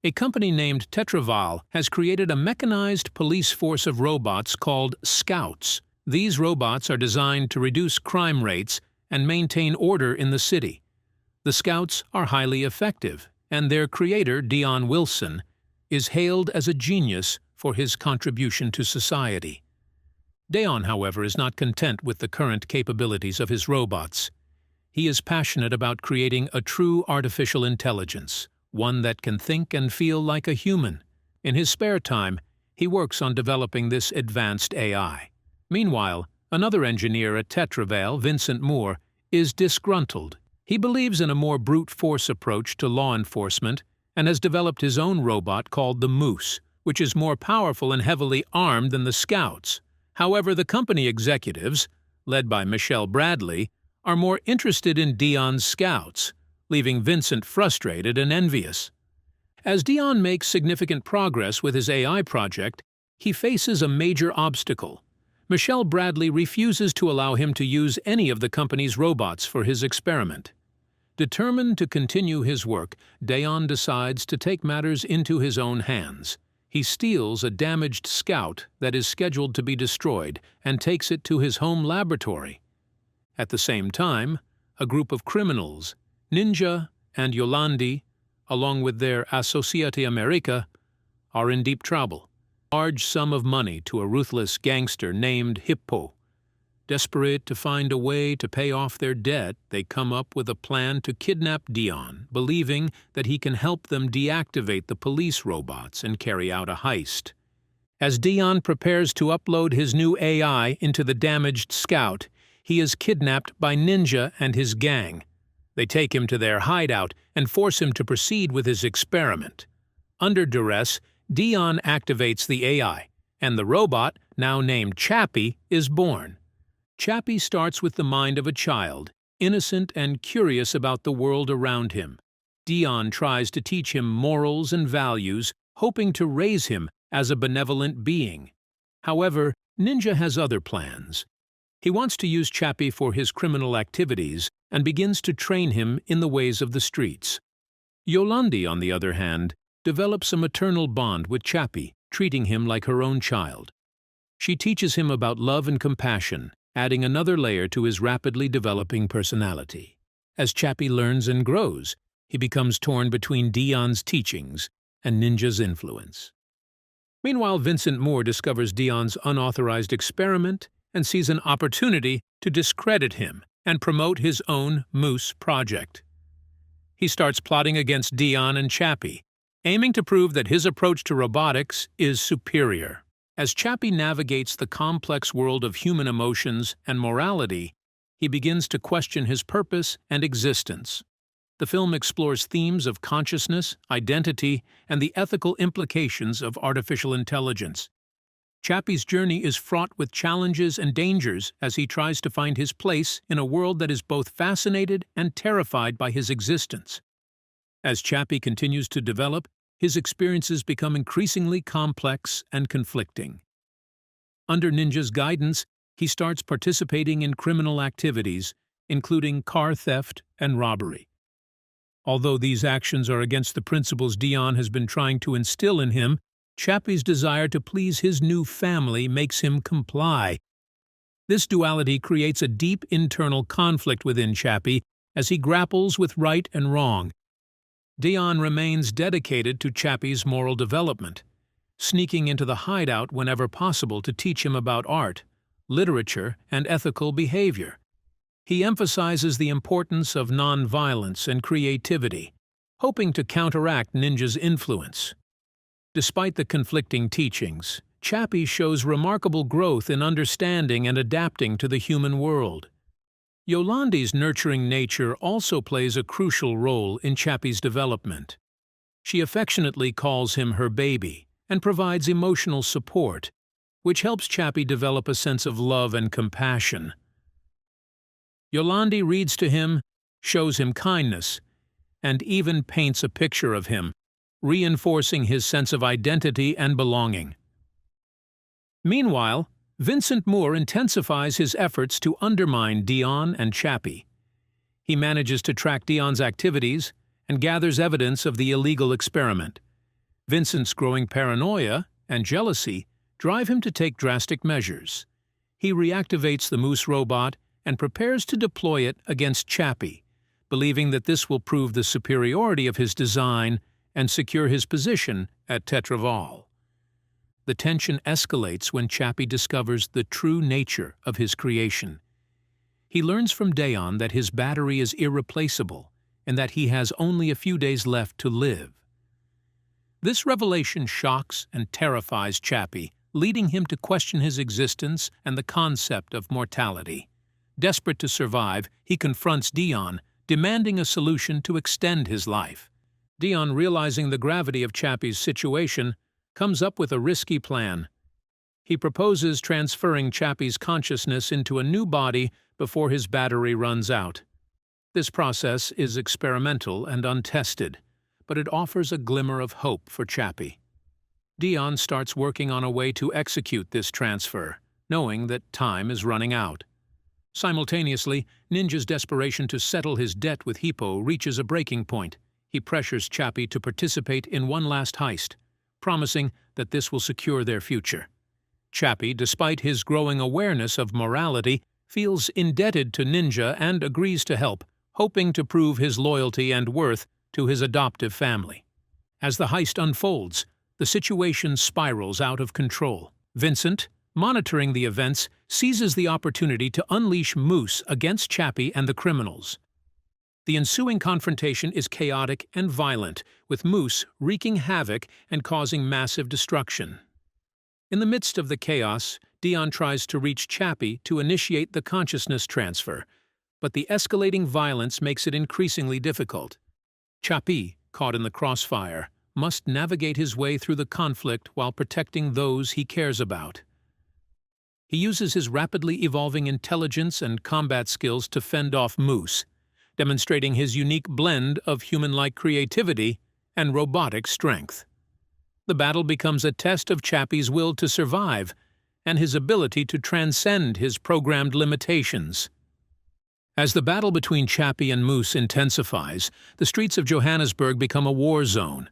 A company named Tetraval has created a mechanized police force of robots called Scouts. These robots are designed to reduce crime rates and maintain order in the city. The Scouts are highly effective, and their creator, Dion Wilson, is hailed as a genius for his contribution to society. Dion, however, is not content with the current capabilities of his robots. He is passionate about creating a true artificial intelligence, one that can think and feel like a human. In his spare time, he works on developing this advanced AI. Meanwhile, another engineer at Tetraval, Vincent Moore, is disgruntled. He believes in a more brute force approach to law enforcement and has developed his own robot called the Moose, which is more powerful and heavily armed than the Scouts. However, the company executives, led by Michelle Bradley, are more interested in Dion's Scouts, leaving Vincent frustrated and envious. As Dion makes significant progress with his AI project, he faces a major obstacle. Michelle Bradley refuses to allow him to use any of the company's robots for his experiment. Determined to continue his work, Dion decides to take matters into his own hands. He steals a damaged Scout that is scheduled to be destroyed and takes it to his home laboratory. At the same time, a group of criminals, Ninja and Yolandi, along with their Associate America, are in deep trouble. A large sum of money to a ruthless gangster named Hippo. Desperate to find a way to pay off their debt, they come up with a plan to kidnap Dion, believing that he can help them deactivate the police robots and carry out a heist. As Dion prepares to upload his new AI into the damaged Scout, he is kidnapped by Ninja and his gang. They take him to their hideout and force him to proceed with his experiment. Under duress, Dion activates the AI, and the robot, now named Chappie, is born. Chappie starts with the mind of a child, innocent and curious about the world around him. Dion tries to teach him morals and values, hoping to raise him as a benevolent being. However, Ninja has other plans. He wants to use Chappie for his criminal activities and begins to train him in the ways of the streets. Yolandi, on the other hand, develops a maternal bond with Chappie, treating him like her own child. She teaches him about love and compassion, adding another layer to his rapidly developing personality. As Chappie learns and grows, he becomes torn between Dion's teachings and Ninja's influence. Meanwhile, Vincent Moore discovers Dion's unauthorized experiment and sees an opportunity to discredit him and promote his own Moose project. He starts plotting against Dion and Chappie, aiming to prove that his approach to robotics is superior. As Chappie navigates the complex world of human emotions and morality, he begins to question his purpose and existence. The film explores themes of consciousness, identity, and the ethical implications of artificial intelligence. Chappie's journey is fraught with challenges and dangers as he tries to find his place in a world that is both fascinated and terrified by his existence. As Chappie continues to develop, his experiences become increasingly complex and conflicting. Under Ninja's guidance, he starts participating in criminal activities, including car theft and robbery. Although these actions are against the principles Dion has been trying to instill in him, Chappie's desire to please his new family makes him comply. This duality creates a deep internal conflict within Chappie as he grapples with right and wrong. Dion remains dedicated to Chappie's moral development, sneaking into the hideout whenever possible to teach him about art, literature, and ethical behavior. He emphasizes the importance of nonviolence and creativity, hoping to counteract Ninja's influence. Despite the conflicting teachings, Chappie shows remarkable growth in understanding and adapting to the human world. Yolandi's nurturing nature also plays a crucial role in Chappie's development. She affectionately calls him her baby and provides emotional support, which helps Chappie develop a sense of love and compassion. Yolandi reads to him, shows him kindness, and even paints a picture of him, reinforcing his sense of identity and belonging. Meanwhile, Vincent Moore intensifies his efforts to undermine Dion and Chappie. He manages to track Dion's activities and gathers evidence of the illegal experiment. Vincent's growing paranoia and jealousy drive him to take drastic measures. He reactivates the Moose robot and prepares to deploy it against Chappie, believing that this will prove the superiority of his design and secure his position at Tetraval. The tension escalates when Chappie discovers the true nature of his creation. He learns from Dayon that his battery is irreplaceable and that he has only a few days left to live. This revelation shocks and terrifies Chappie, leading him to question his existence and the concept of mortality. Desperate to survive, he confronts Dayon, demanding a solution to extend his life. Dayon, realizing the gravity of Chappie's situation, comes up with a risky plan. He proposes transferring Chappie's consciousness into a new body before his battery runs out. This process is experimental and untested, but it offers a glimmer of hope for Chappie. Dayon starts working on a way to execute this transfer, knowing that time is running out. Simultaneously, Ninja's desperation to settle his debt with Hippo reaches a breaking point. He pressures Chappie to participate in one last heist, promising that this will secure their future. Chappie, despite his growing awareness of morality, feels indebted to Ninja and agrees to help, hoping to prove his loyalty and worth to his adoptive family. As the heist unfolds, the situation spirals out of control. Vincent, monitoring the events, seizes the opportunity to unleash Moose against Chappie and the criminals. The ensuing confrontation is chaotic and violent, with Moose wreaking havoc and causing massive destruction. In the midst of the chaos, Dayon tries to reach Chappie to initiate the consciousness transfer, but the escalating violence makes it increasingly difficult. Chappie, caught in the crossfire, must navigate his way through the conflict while protecting those he cares about. He uses his rapidly evolving intelligence and combat skills to fend off Moose, demonstrating his unique blend of human-like creativity and robotic strength. The battle becomes a test of Chappie's will to survive and his ability to transcend his programmed limitations. As the battle between Chappie and Moose intensifies, the streets of Johannesburg become a war zone.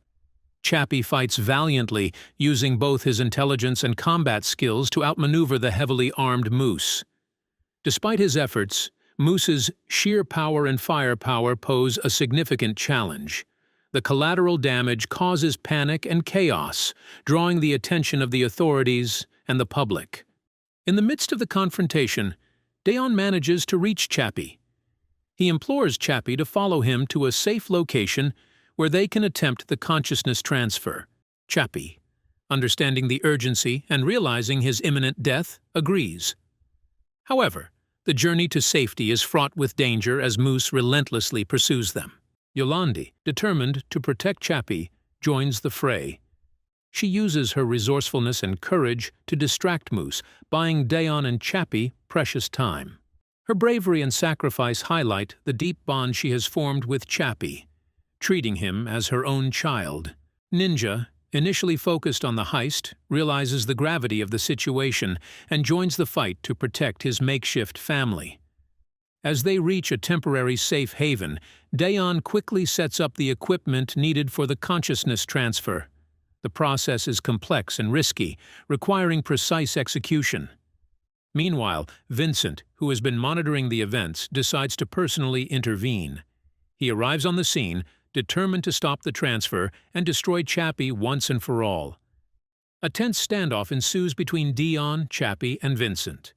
Chappie fights valiantly, using both his intelligence and combat skills to outmaneuver the heavily armed Moose. Despite his efforts, Moose's sheer power and firepower pose a significant challenge. The collateral damage causes panic and chaos, drawing the attention of the authorities and the public. In the midst of the confrontation, Dayon manages to reach Chappie. He implores Chappie to follow him to a safe location where they can attempt the consciousness transfer. Chappie, understanding the urgency and realizing his imminent death, agrees. However, the journey to safety is fraught with danger as Moose relentlessly pursues them. Yolandi, determined to protect Chappie, joins the fray. She uses her resourcefulness and courage to distract Moose, buying Dayon and Chappie precious time. Her bravery and sacrifice highlight the deep bond she has formed with Chappie, treating him as her own child. Ninja, initially focused on the heist, realizes the gravity of the situation and joins the fight to protect his makeshift family. As they reach a temporary safe haven, Dayon quickly sets up the equipment needed for the consciousness transfer. The process is complex and risky, requiring precise execution. Meanwhile, Vincent, who has been monitoring the events, decides to personally intervene. He arrives on the scene, determined to stop the transfer and destroy Chappie once and for all. A tense standoff ensues between Dayon, Chappie, and Vincent.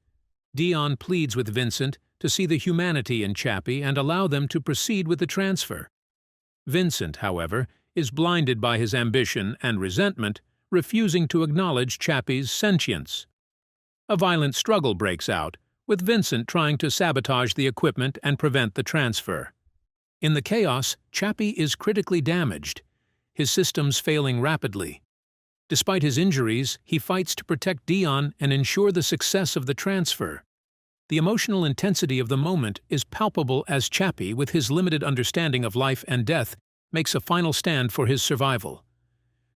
Dayon pleads with Vincent to see the humanity in Chappie and allow them to proceed with the transfer. Vincent, however, is blinded by his ambition and resentment, refusing to acknowledge Chappie's sentience. A violent struggle breaks out, with Vincent trying to sabotage the equipment and prevent the transfer. In the chaos, Chappie is critically damaged, his systems failing rapidly. Despite his injuries, he fights to protect Dayon and ensure the success of the transfer. The emotional intensity of the moment is palpable as Chappie, with his limited understanding of life and death, makes a final stand for his survival.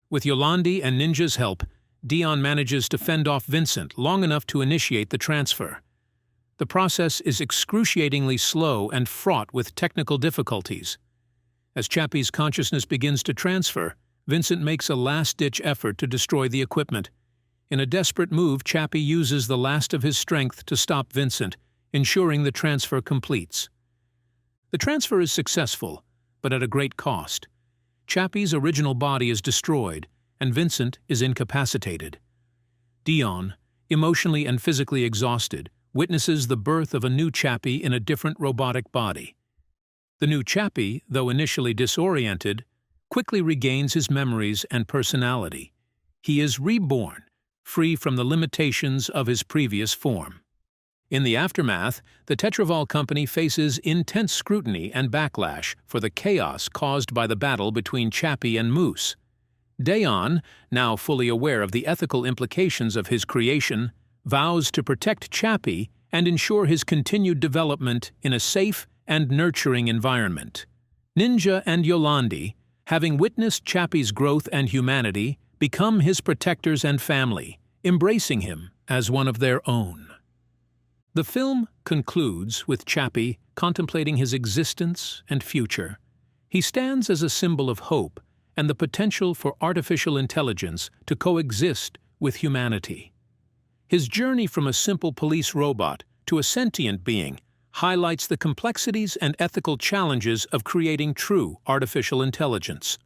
With Yolandi and Ninja's help, Dayon manages to fend off Vincent long enough to initiate the transfer. The process is excruciatingly slow and fraught with technical difficulties. As Chappie's consciousness begins to transfer, Vincent makes a last-ditch effort to destroy the equipment. In a desperate move, Chappie uses the last of his strength to stop Vincent, ensuring the transfer completes. The transfer is successful, but at a great cost. Chappie's original body is destroyed, and Vincent is incapacitated. Dion, emotionally and physically exhausted, witnesses the birth of a new Chappie in a different robotic body. The new Chappie, though initially disoriented, quickly regains his memories and personality. He is reborn, free from the limitations of his previous form. In the aftermath, the Tetraval Company faces intense scrutiny and backlash for the chaos caused by the battle between Chappie and Moose. Dion, now fully aware of the ethical implications of his creation, vows to protect Chappie and ensure his continued development in a safe and nurturing environment. Ninja and Yolandi, having witnessed Chappie's growth and humanity, become his protectors and family, embracing him as one of their own. The film concludes with Chappie contemplating his existence and future. He stands as a symbol of hope and the potential for artificial intelligence to coexist with humanity. His journey from a simple police robot to a sentient being highlights the complexities and ethical challenges of creating true artificial intelligence.